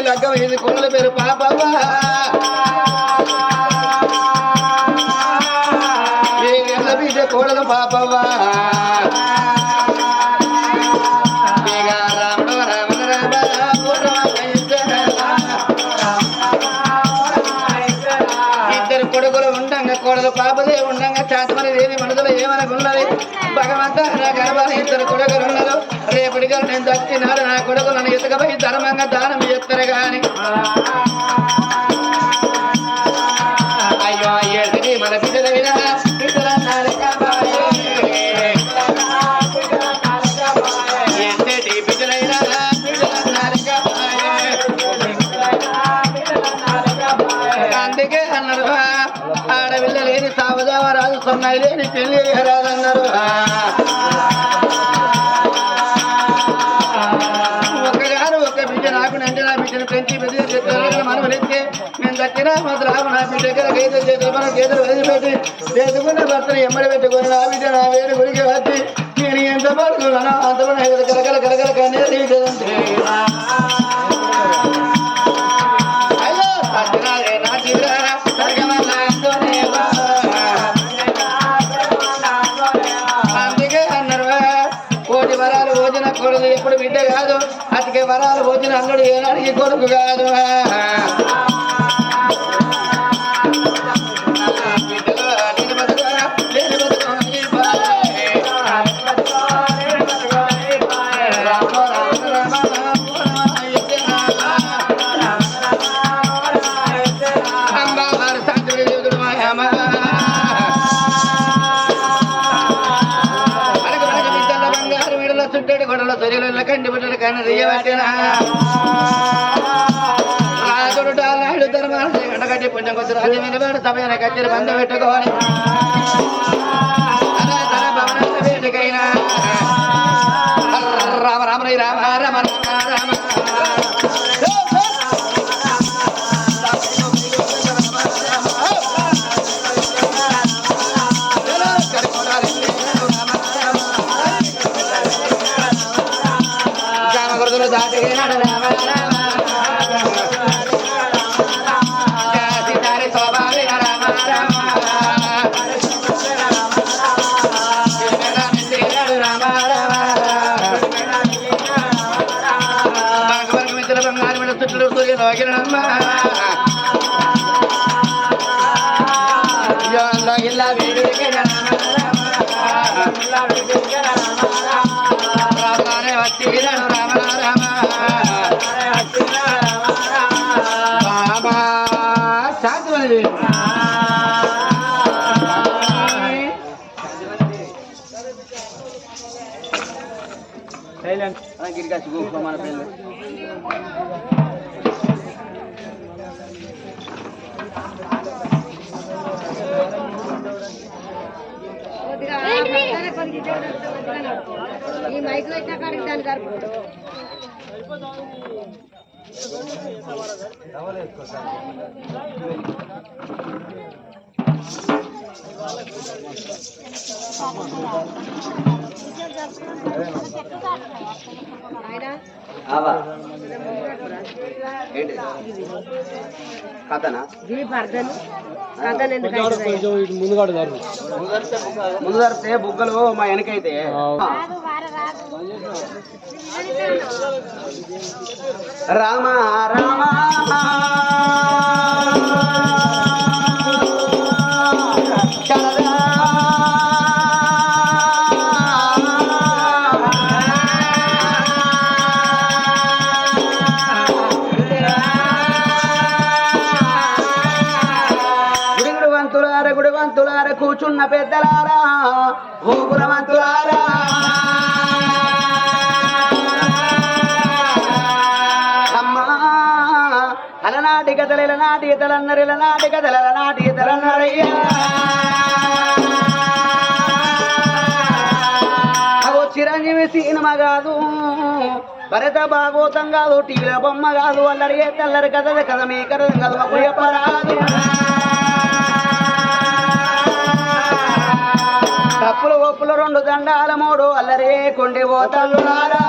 కొడుకు లగ్గం ఇది కోడల పేరు పాపవ్వ బిడ్డ కోడలు పాపవ్వ ఇద్దరు కొడుకులు ఉండంగా కోడలు పాపదే ఉండంగా చాతమని దేవి మనసులో ఏమనుకున్నది భగవంతా నా గర్భాన్ని ఇద్దరు కొడుకులు ఉన్నారు రేపటిగా నేను దక్కినాడు నా కొడుకులను ఎతకపోయి ధర్మంగా దానం చేస్తారు గాని అయ్యో అయ్యేది మన బిడ్డలైనా అందుకే అన్నారు ఆడపిల్ల లేని సావదావ రాజు సొన్నాయి లేని పెళ్లి రాదన్నారు ఒక్కగారు ఒక్క బిడ్డ నాకు నంటే నా బిడ్డను పెంచి పెద్ద మనవలిస్తే నేను దక్కినా మాత్రం నా బిడ్డ దగ్గర గీతలు చేతులు మన గీతలు వదిలిపెట్టి చేసుకున్న భర్తను ఎమ్మడి పెట్టుకుని నా బిడ్డ నా వేరు గురికి వచ్చి నేను ఎంత పడుకున్నానో అంతలో కలకల కలకల కానీ తీసేదంటే అందుకే అన్నారు కోటి వరాలు భోజన కొడుకు ఎప్పుడు బిడ్డ కాదు అతికే వరాలు భోజన అల్లుడు ఏనాడికి కొడుకు కాదు కంటి బిడ్డలు కానీ రియబట్టిన రాజుడు నాయుడు ధర్మాలు ఎండగట్టి పుణ్యం కొద్ది రాజ్యమైన వేడు సమయాన్ని కచ్చి బంధు పెట్టుకోవాలి తన భవనాల వేదికైనా రామ రామ రామ రామ రామ దాటినాడు రామ రామ సీతారి శోభావి రామ రామ రామ రామ మిత్రుల బంగారు మీద చుట్టూ సూర్య లోకినమ్మ ఇలా వేడి రామానే వచ్చి రామ రామ బాబా శాంతి గిరికాసి మన పిల్లలు ఈ మైక్ పెట్టిన కాడికి దాని జరుపుకుంటూ కథనా ముందు జరిపితే బుగ్గలు మా వెనకైతే రామ రామ గుడివంతులారా కూర్చున్న పెద్దలారా ఓ గుణవంతులారా అమ్మా అలనాటి కథలు ఇలనాటి ఇతలన్నారు ఇలనాటి కథలు అలనాటి ఇతలన్నారయ్యా అవో చిరంజీవి సినిమా కాదు భరత భాగవతం కాదు టీవీల బొమ్మ కాదు అల్లరి తెల్లరి కథలు కథ మీ కథ కథ చెప్పరాదు తప్పులు ఒప్పులు రెండు దండాల మూడు అల్లరే కొండి పోతల్లులారా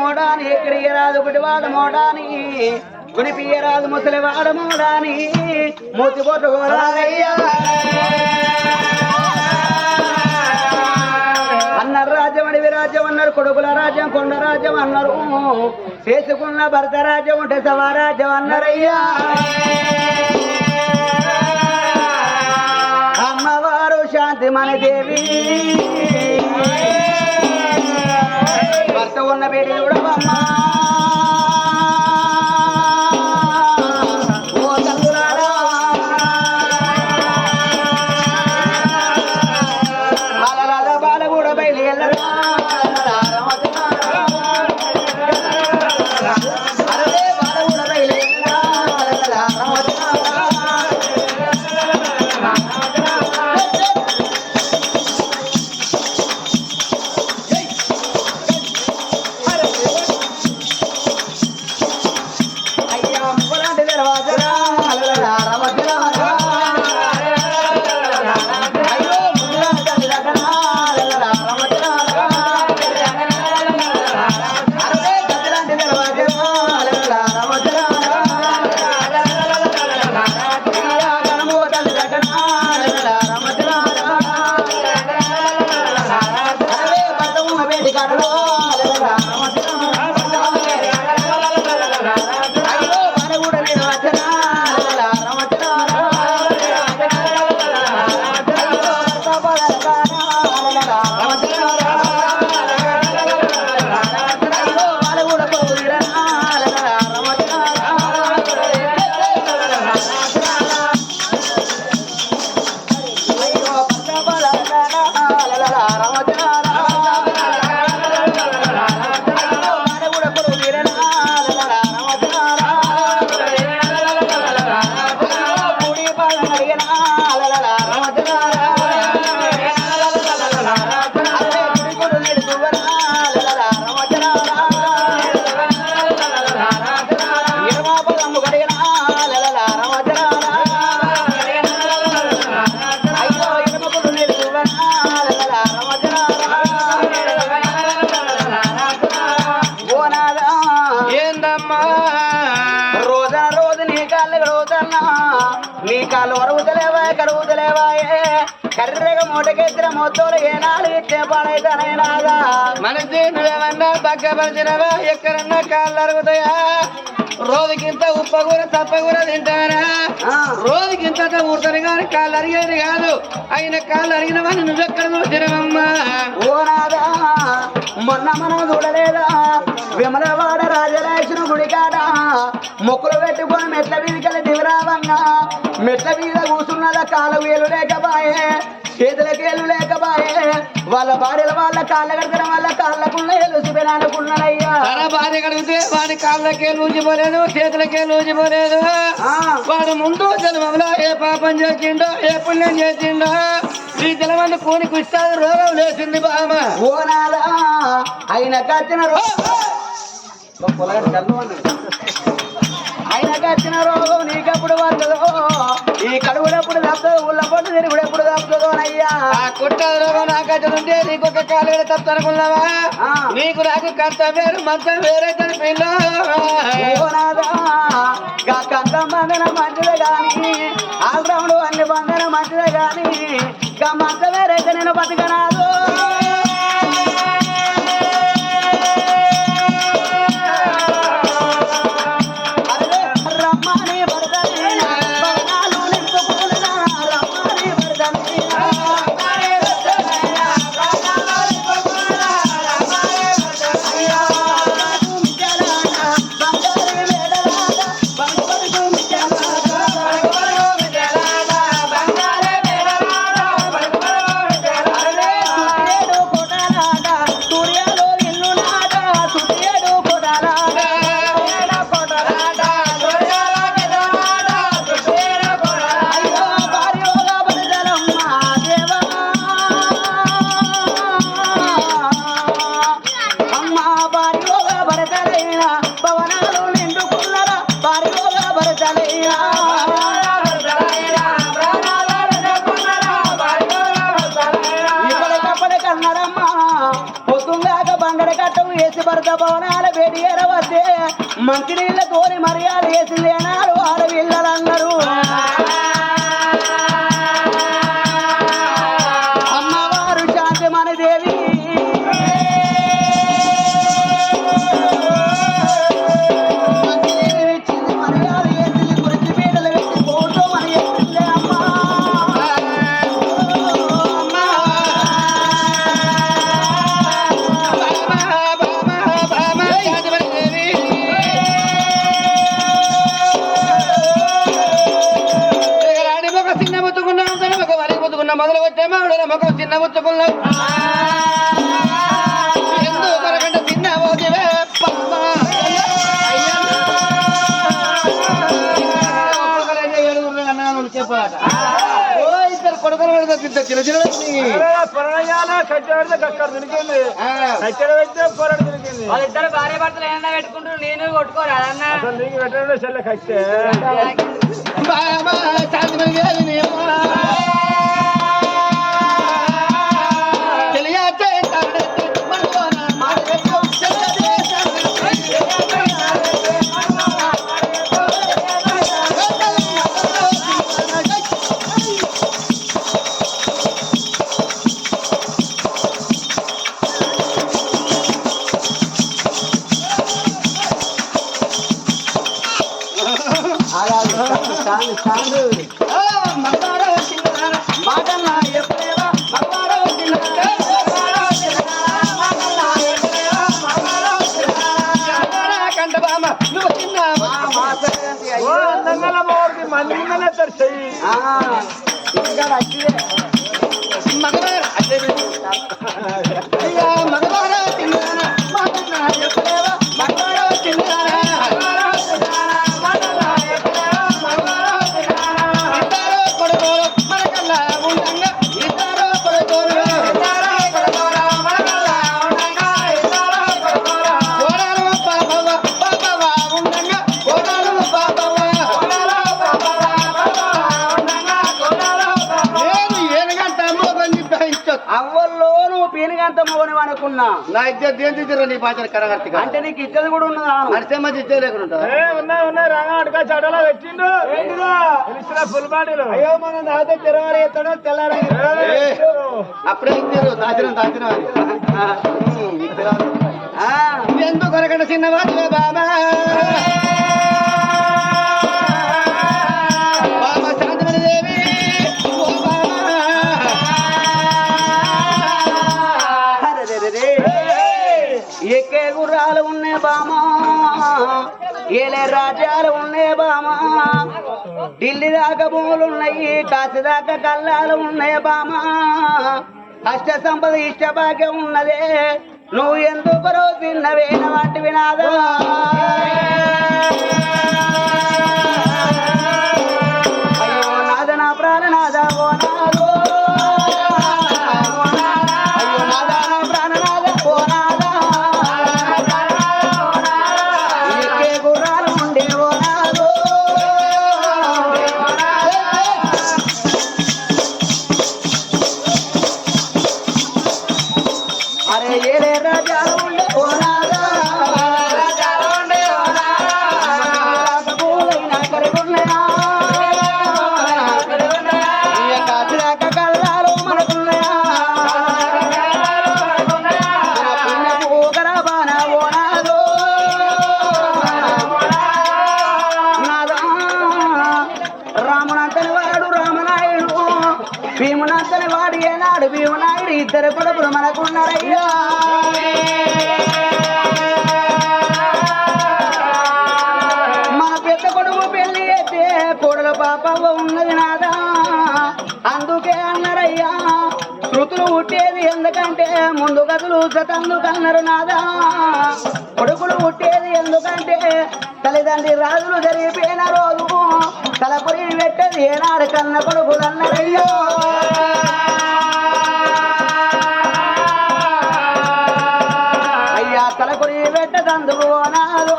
మోడాని క్రియరాదు గుడివాడ మోడాని గునిపియరాదు ముసలివాడ మోడాని మూతి పొట్టు గోరాలయ్యా అన్నారు. రాజ్యం అడివి రాజ్యం అన్నారు, కొడుకుల రాజ్యం కొండ రాజ్యం అన్నారు, చేసుకున్న భర్త రాజ్యం ఉంటే సవారాజ్యం అన్నారయ్యా. అమ్మవారు శాంతి మన దేవి భర్త ఉన్న పేరు చూడవమ్మా. నీ కాళ్ళు వరుగుతలేవా కరుగుతలేవాయే కర్రెగా మూటకెత్తిన మొత్తంలో ఏనాడు ఇచ్చే పడైతేనైనాగా మనసి నువ్వేమన్నా పక్కపరిచినవా ఎక్కడన్నా కాళ్ళు అరుగుతాయా రోజుకింత ఉప్పకూర తప్పకూర తింటారా రోజుకింత ఊరుతారు కానీ కాళ్ళు అరిగేది కాదు అయిన కాళ్ళు అరిగిన వాళ్ళు నువ్వెక్కడ చూసినవమ్మా ఓ నాదా మొన్న మనం చూడలేదా విమలవాడ రాజరాజును గుడికాడ మొక్కులు పెట్టుకొని మెట్ల వీధికలు దివరావంగా మెట్ల మీద కూర్చున్నదా కాళ్ళ వేలు లేకపాయే చేతులకేళ్ళు లేకపాయే వాళ్ళ భార్యల వాళ్ళ కాళ్ళ కడతడం వల్ల కాళ్ళకున్న ఎలుసిపోయినానుకున్నానయ్యా తన భార్య కడిగితే వాడి కాళ్ళకే లూచిపోలేదు చేతులకే లూచిపోలేదు వాడు ముందు జన్మలో ఏ పాపం చేసిండో ఏ పుణ్యం చేసిండో ఈ జలమంది కూని కుష్టాది రోగం లేచింది బామ ఓ నాదా ఆయన కచ్చిన ఆయన కచ్చిన రోగం నీకెప్పుడు వస్తుందో ఈ కడుగుడెప్పుడు తప్పుతుందో ఊళ్ళ పొట్టు తిరుగుడు ఎప్పుడు తప్పుతుందో అయ్యా కుట్టది రోగం నాకు వచ్చుంటే నీకు ఒక కాలు కూడా తప్పు అనుకున్నావా నీకు నాకు కంత వేరు మంచం వేరైతే పిల్లనాదా కంత బంధన మంచిదే గాని ఆల్రౌండ్ అన్ని బంధన మంచిదే గాని గా మంచ వేరైతే నేను బతకనాదు భర్త భవనాల వేడి ఎరవస్తే మంచి నీళ్ళ తోని మర్యాద వేసింది అన్నారు ఆడపిల్లలందరూ. అమ్మవారు శాంతిమణి దేవి మంచి నీళ్ళు ఇచ్చింది మర్యాద వేసింది గురించి పీటలు పెట్టి ఫోటో అని చెప్పింది అమ్మ. మొదలు వచ్చే మామిడి మొక్క చిన్న ముచ్చుకున్నావు ఎందుకంటే చిన్న పోతివే చెప్పాట ఇద్దరు కొడుకులు పెడతా చిన్న చిన్న వాళ్ళిద్దరు భార్య భర్తలు ఏమన్నా పెట్టుకుంటారు నేను కొట్టుకోరాదన్నా నీకు పెట్టడం చెల్లె కట్టే అవ్వల్లో నువ్వు పీనుగంత మోని అనుకున్నా నా ఇద్దరు దేని తీరు నీ పాచన కరగర్తి అంటే నీకు ఇచ్చేది కూడా ఉన్నదా నడిచే మధ్య ఇచ్చే లేకుండా ఉన్నాయి రాగా అడగా చడలో పెట్టిండు ఫుల్ బాడీలో అయ్యో మనం దాదాపు తెరవాలి ఎత్తడో తెల్లారా అప్పుడే ఇచ్చారు దాచిన దాచిన ఎందుకు కొరకండి చిన్నవాడు బాబా బాబా శాంతిమణి దేవి ఎక్కే గుర్రాలు ఉన్నే బామా ఏలే రాజ్యాలు ఉన్నే బామా ఢిల్లీ దాకా భూములు ఉన్నాయి కాశీ దాకా కళ్ళాలు ఉన్నాయి బామా అష్ట సంపద ఇష్ట భాగ్యం ఉన్నదే నువ్వు ఎందుకు రోజు తిన్నవేన వంటి వినాదా అయ్యో నాద నా ప్రాణనాథ ఓ నాదో అయ్యో నాద నా ప్రాణనాథ ఓ నాదా ఎక్కే గుర్రాలు ఉండే ఓ నాదో అరే ఏడే రాజాలు ఉండే ఓ నాదా పూలైన కరుగున్నాయా కాచిరాక కళ్ళాలు మనకున్నాయా పూకర బాణ ఓ నాదో నాదా రామునంతని వాడు రామనాయుడు భీమునంతని వాడు ఏనాడు భీమనాయుడు ఇద్దరు కొడుకులు మనకున్నారయ్యా మన పెద్ద కొడుకు పెళ్లి అయితే కోడలు పాపవ్వ ఉన్నది నాదా అందుకే అన్నారయ్యా శృతులు పుట్టేది ఎందుకంటే ముందు గదులు సతందుకన్నారు నాదా కొడుకులు పుట్టేది ఎందుకంటే తల్లిదండ్రి రాజులు జరిగిపోయిన రోజు తలపొరి పెట్టేది ఏనాడు కన్న కొడుకులు అన్నారయ్యో అయ్యా తలపొరి పెట్టదందుకు నాదో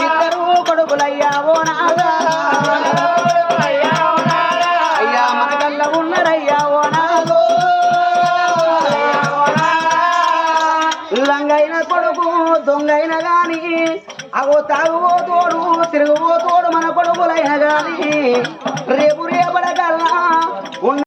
ఇద్దరు కొడుకులయ్యా ఓ నాదా అయ్యా మన కళ్ళ ఉన్నారయ్యా ఓ నాదో లంగైన కొడుకు దొంగైన గాని అగో తాగుబోతోడు తిరుగుబోతోడు మన కొడుకులైన గాని రేపు రేపడకల్లా